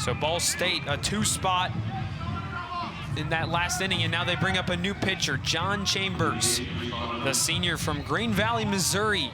So Ball State, a 2-spot in that last inning, and now they bring up a new pitcher, John Chambers, the senior from Green Valley, Missouri,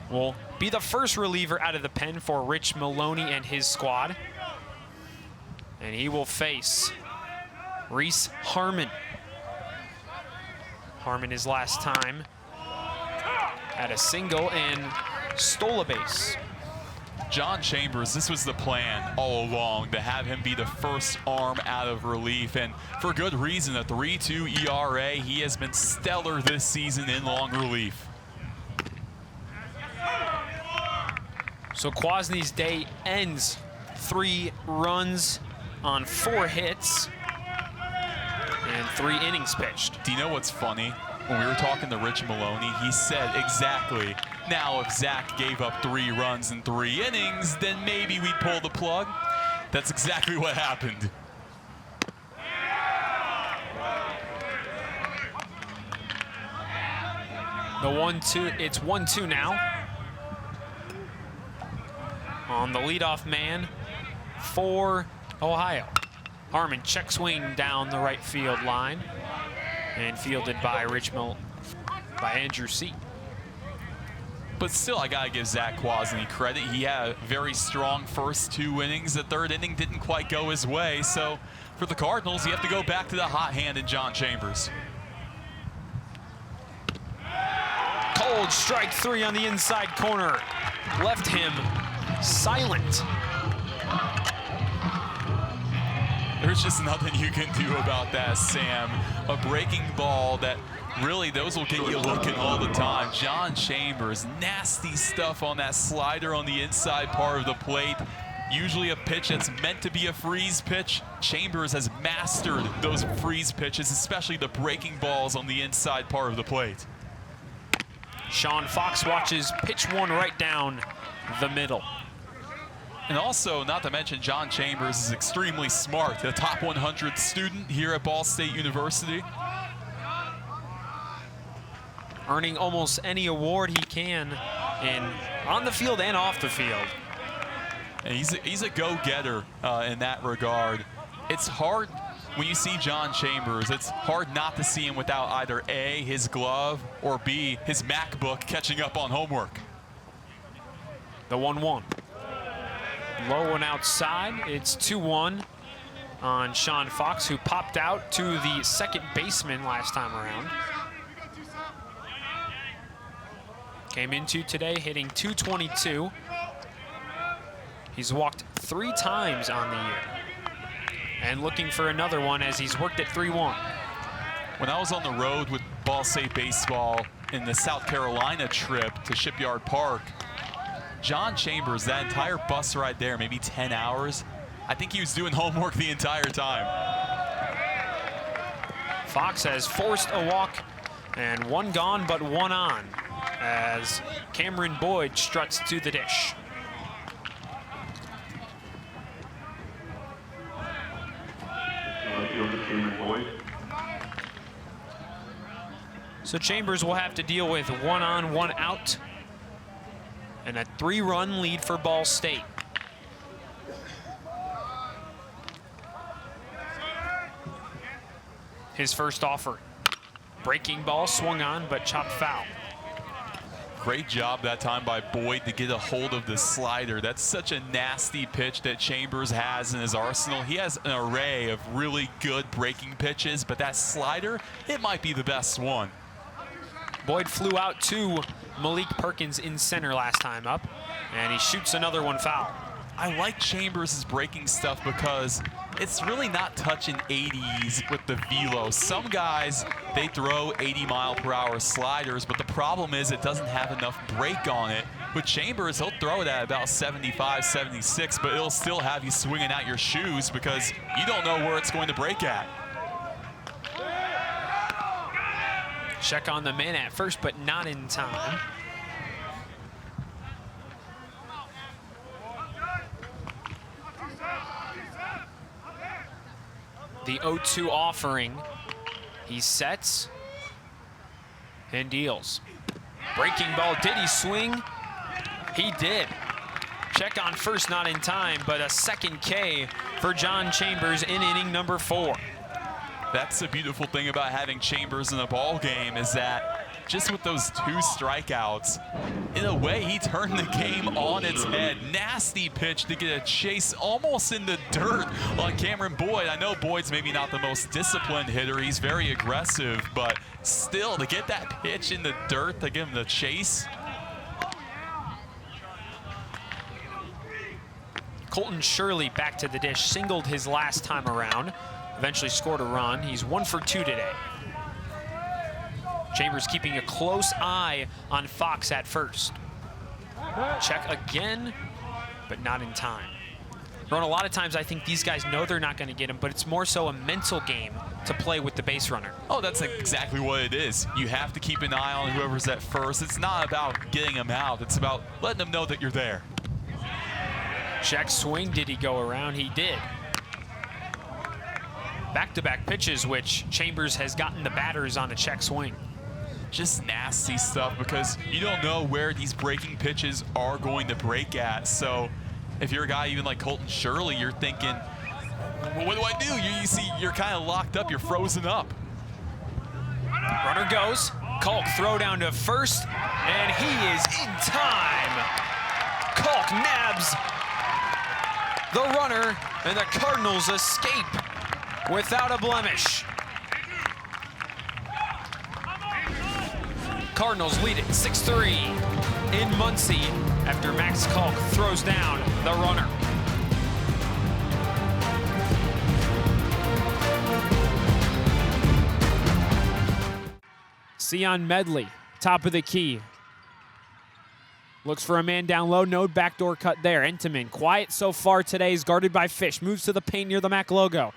will be the first reliever out of the pen for Rich Maloney and his squad. And he will face Reese Harmon. Harmon his last time had a single and stole a base. John Chambers, this was the plan all along, to have him be the first arm out of relief, and for good reason. A 3.2 ERA. He has been stellar this season in long relief. So Kwasny's day ends 3 runs on 4 hits and 3 innings pitched. Do you know what's funny? When we were talking to Rich Maloney, he said exactly, now if Zach gave up 3 runs in 3 innings, then maybe we'd pull the plug. That's exactly what happened. The 1-2, it's 1-2 now. On the leadoff man for Ohio. Harmon check swing down the right field line and fielded by by Andrew C. But still, I gotta give Zach Kwasny credit. He had a very strong first 2 innings. The 3rd inning didn't quite go his way. So for the Cardinals, you have to go back to the hot hand in John Chambers. Cold strike 3 on the inside corner. Left him silent. There's just nothing you can do about that, Sam. A breaking ball that really, those will get you looking all the time. John Chambers, nasty stuff on that slider on the inside part of the plate. Usually a pitch that's meant to be a freeze pitch. Chambers has mastered those freeze pitches, especially the breaking balls on the inside part of the plate. Sean Fox watches pitch 1 right down the middle. And also, not to mention, John Chambers is extremely smart, a top 100 student here at Ball State University. Earning almost any award he can on the field and off the field. And he's a go-getter in that regard. It's hard when you see John Chambers, it's hard not to see him without either A, his glove, or B, his MacBook catching up on homework. The 1-1. Low and outside. It's 2-1 on Sean Fox, who popped out to the second baseman last time around. Came into today hitting .222. He's walked 3 times on the year. And looking for another one as he's worked at 3-1. When I was on the road with Ball State baseball in the South Carolina trip to Shipyard Park, John Chambers, that entire bus ride there, maybe 10 hours, I think he was doing homework the entire time. Fox has forced a walk and 1 gone but 1 on as Cameron Boyd struts to the dish. So Chambers will have to deal with 1 on, 1 out, and a 3-run lead for Ball State. His first offer. Breaking ball swung on, but chopped foul. Great job that time by Boyd to get a hold of the slider. That's such a nasty pitch that Chambers has in his arsenal. He has an array of really good breaking pitches, but that slider, it might be the best one. Boyd flew out to Malik Perkins in center last time up, and he shoots another one foul. I like Chambers' breaking stuff because it's really not touching 80s with the velo. Some guys, they throw 80-mile-per-hour sliders, but the problem is it doesn't have enough break on it. With Chambers, he'll throw it at about 75, 76, but it'll still have you swinging out your shoes because you don't know where it's going to break at. Check on the man at first, but not in time. The 0-2 offering. He sets and deals. Breaking ball, did he swing? He did. Check on first, not in time, but a second K for John Chambers in inning number 4. That's the beautiful thing about having Chambers in a ball game, is that just with those 2 strikeouts, in a way, he turned the game on its head. Nasty pitch to get a chase almost in the dirt on Cameron Boyd. I know Boyd's maybe not the most disciplined hitter. He's very aggressive, but still, to get that pitch in the dirt to give him the chase. Colton Shirley back to the dish, singled his last time around, eventually scored a run. He's 1 for 2 today. Chambers keeping a close eye on Fox at first. Check again, but not in time. Ron, a lot of times I think these guys know they're not going to get him, but it's more so a mental game to play with the base runner. Oh, that's exactly what it is. You have to keep an eye on whoever's at first. It's not about getting them out. It's about letting them know that you're there. Check swing, did he go around? He did. Back-to-back pitches, which Chambers has gotten the batters on a check swing. Just nasty stuff, because you don't know where these breaking pitches are going to break at. So if you're a guy even like Colton Shirley, you're thinking, what do I do? You see, you're kind of locked up, you're frozen up. Runner goes, Kalk throw down to first, and he is in time. Kalk nabs the runner, and the Cardinals escape without a blemish. Cardinals lead it 6-3 in Muncie after Max Kalk throws down the runner. Sion Medley, top of the key. Looks for a man down low, no backdoor cut there. Entenmann, quiet so far today, is guarded by Fish. Moves to the paint near the Mac logo.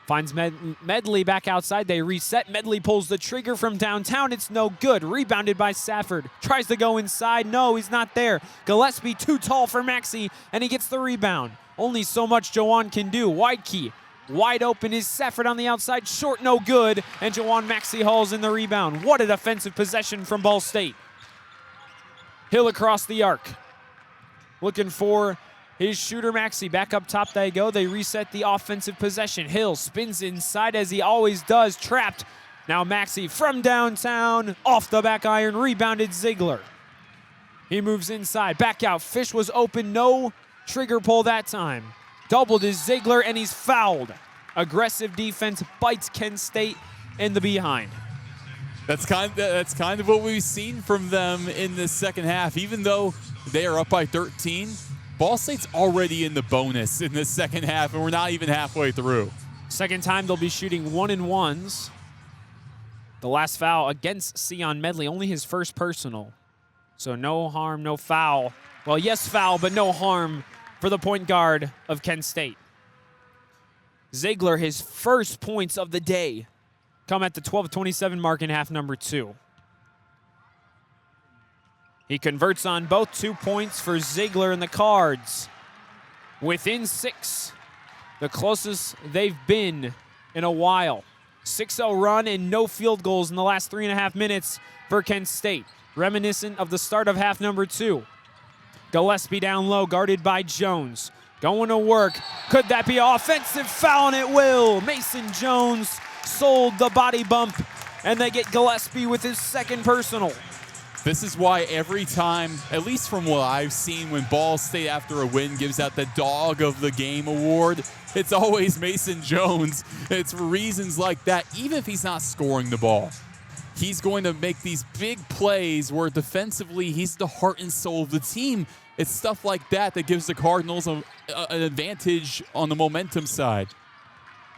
Finds Medley back outside, they reset. Medley pulls the trigger from downtown, it's no good. Rebounded by Safford. Tries to go inside, no, he's not there. Gillespie too tall for Maxey, and he gets the rebound. Only so much Jawan can do. Wide key, wide open is Safford on the outside, short, no good. And Jawan Maxey hauls in the rebound. What a defensive possession from Ball State. Hill across the arc. Looking for his shooter Maxey. Back up top they go. They reset the offensive possession. Hill spins inside as he always does. Trapped. Now Maxey from downtown. Off the back iron. Rebounded Ziegler. He moves inside. Back out. Fish was open. No trigger pull that time. Doubled is Ziegler and he's fouled. Aggressive defense bites Kent State in the behind. That's kind of what we've seen from them in the second half. Even though they are up by 13, Ball State's already in the bonus in the second half, and we're not even halfway through. Second time they'll be shooting 1-and-1s. The last foul against Sion Medley, only his first personal. So no harm, no foul. Well, yes, foul, but no harm for the point guard of Kent State. Ziegler, his first points of the day, come at the 12:27 mark in half number 2. He converts on both 2 points for Ziegler and the Cards. Within 6, the closest they've been in a while. 6-0 run and no field goals in the last 3.5 minutes for Kent State. Reminiscent of the start of half number 2. Gillespie down low, guarded by Jones. Going to work. Could that be an offensive foul? And it will. Mason Jones sold the body bump, and they get Gillespie with his second personal. This is why every time, at least from what I've seen, when Ball State after a win gives out the Dog of the Game award, it's always Mason Jones. It's for reasons like that. Even if he's not scoring the ball, he's going to make these big plays where defensively he's the heart and soul of the team. It's stuff like that that gives the Cardinals an advantage on the momentum side.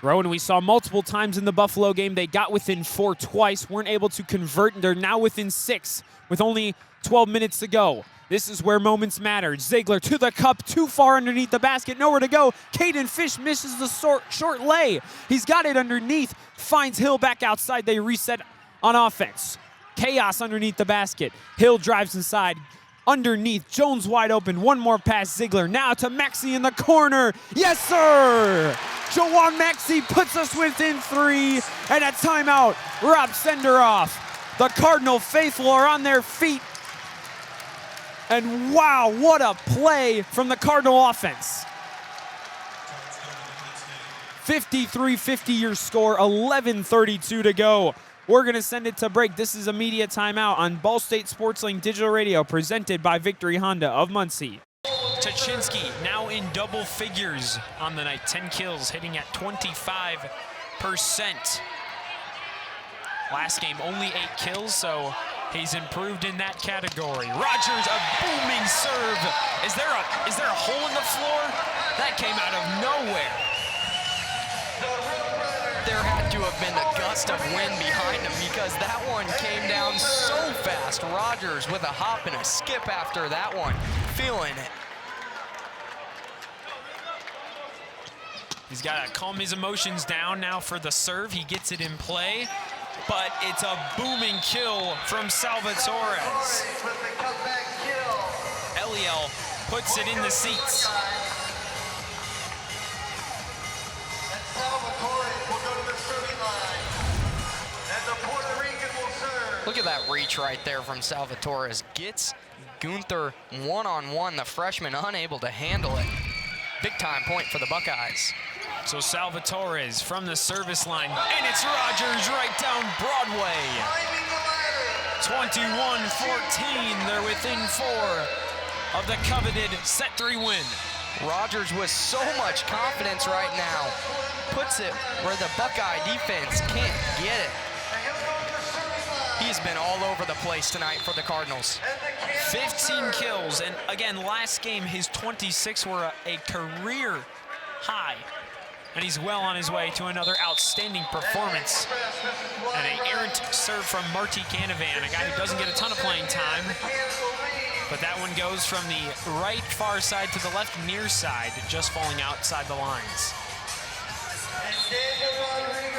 Rowan, we saw multiple times in the Buffalo game. They got within 4 twice, weren't able to convert, and they're now within 6 with only 12 minutes to go. This is where moments matter. Ziegler to the cup, too far underneath the basket, nowhere to go. Caden Fish misses the short lay. He's got it underneath, finds Hill back outside. They reset on offense. Chaos underneath the basket. Hill drives inside. Underneath, Jones wide open. One more pass, Ziegler. Now to Maxey in the corner. Yes, sir! Jawan Maxey puts us within 3, and a timeout. Rob Senderoff. The Cardinal faithful are on their feet. And wow, what a play from the Cardinal offense. 53-50 your score, 11:32 to go. We're going to send it to break. This is a media timeout on Ball State Sports Link Digital Radio, presented by Victory Honda of Muncie. Tuchinski now in double figures on the night. 10 kills, hitting at 25%. Last game, only 8 kills, so he's improved in that category. Rogers, a booming serve. Is there a hole in the floor? That came out of nowhere. There had to have been a gust of wind behind him because that one came down so fast. Rogers with a hop and a skip after that one, feeling it. He's got to calm his emotions down now for the serve. He gets it in play, but it's a booming kill from Salvatores. Eliel puts it in the seats. Look at that reach right there from Salvatores. Gets Gunther one-on-one, the freshman unable to handle it. Big time point for the Buckeyes. So Salvatores from the service line, and it's Rogers right down Broadway. 21-14, they're within 4 of the coveted set 3 win. Rogers with so much confidence right now. Puts it where the Buckeye defense can't get it. He's been all over the place tonight for the Cardinals. 15 kills, and again, last game, his 26 were a career high. And he's well on his way to another outstanding performance. And an errant serve from Marty Canavan, a guy who doesn't get a ton of playing time. But that one goes from the right far side to the left near side, just falling outside the lines.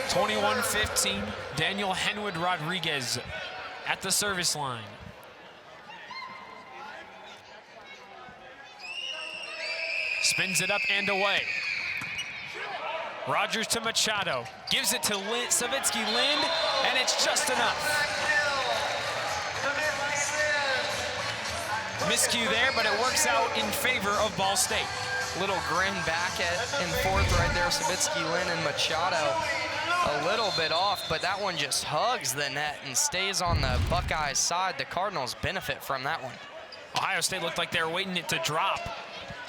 21-15, Daniel Henwood Rodriguez at the service line. Spins it up and away. Rogers to Machado, gives it to Savitsky Lind, and it's just enough. Miscue there, but it works out in favor of Ball State. Little grin back and forth right there, Savitsky Lind and Machado. A little bit off, but that one just hugs the net and stays on the Buckeyes side. The Cardinals benefit from that one. Ohio State looked like they were waiting it to drop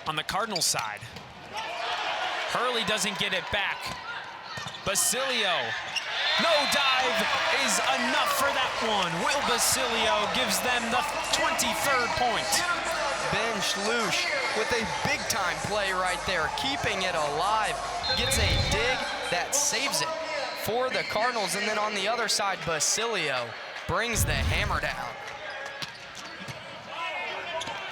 on the Cardinals side. Hurley doesn't get it back. Basilio, no dive is enough for that one. Will Basilio gives them the 23rd point. Ben Schluch with a big-time play right there, keeping it alive. Gets a dig that saves it for the Cardinals, and then on the other side, Basilio brings the hammer down.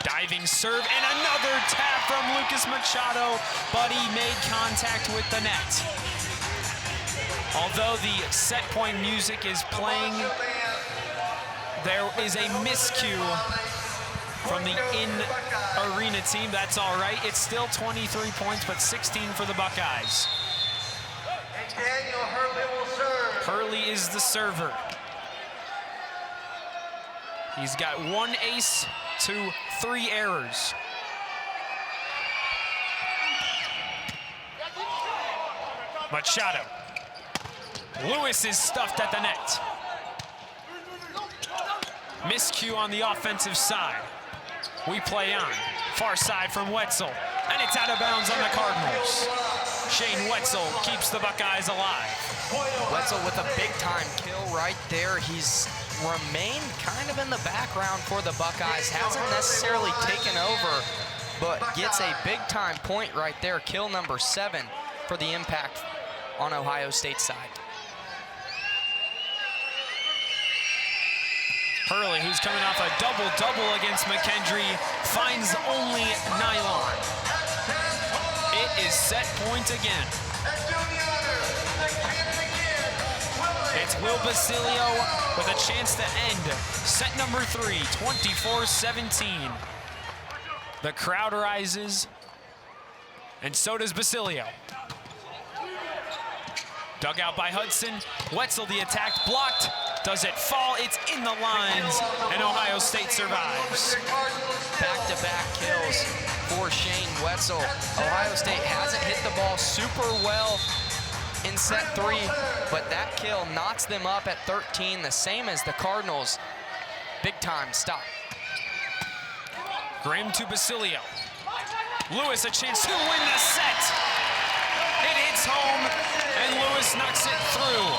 Diving serve and another tap from Lucas Machado, but he made contact with the net. Although the set point music is playing, there is a miscue from the in-arena team. That's all right. It's still 23 points, but 16 for the Buckeyes. Hurley is the server. He's got 1 ace to 3 errors. Machado. Lewis is stuffed at the net. Miscue on the offensive side. We play on. Far side from Wetzel. And it's out of bounds on the Cardinals. Shane Wetzel keeps the Buckeyes alive. Wetzel with a big-time kill right there. He's remained kind of in the background for the Buckeyes. Hasn't necessarily taken over, but gets a big-time point right there. Kill number 7 for the impact on Ohio State's side. Hurley, who's coming off a double-double against McKendree, finds only nylon. It is set point again. It's Will Basilio with a chance to end set number 3, 24-17. The crowd rises, and so does Basilio. Dug out by Hudson. Wetzel, the attack blocked. Does it fall? It's in the lines, and Ohio State survives. back-to-back kills for Shane Wetzel. Ohio State hasn't hit the ball super well in set 3, but that kill knocks them up at 13, the same as the Cardinals. Big time stop. Graham to Basilio. Lewis a chance to win the set. It hits home, and Lewis knocks it through.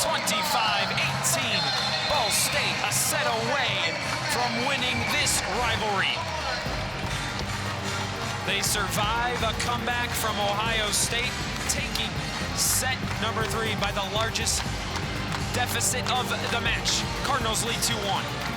25-18. Ball State a set away from winning this rivalry. They survive a comeback from Ohio State, taking set number 3 by the largest deficit of the match. Cardinals lead 2-1.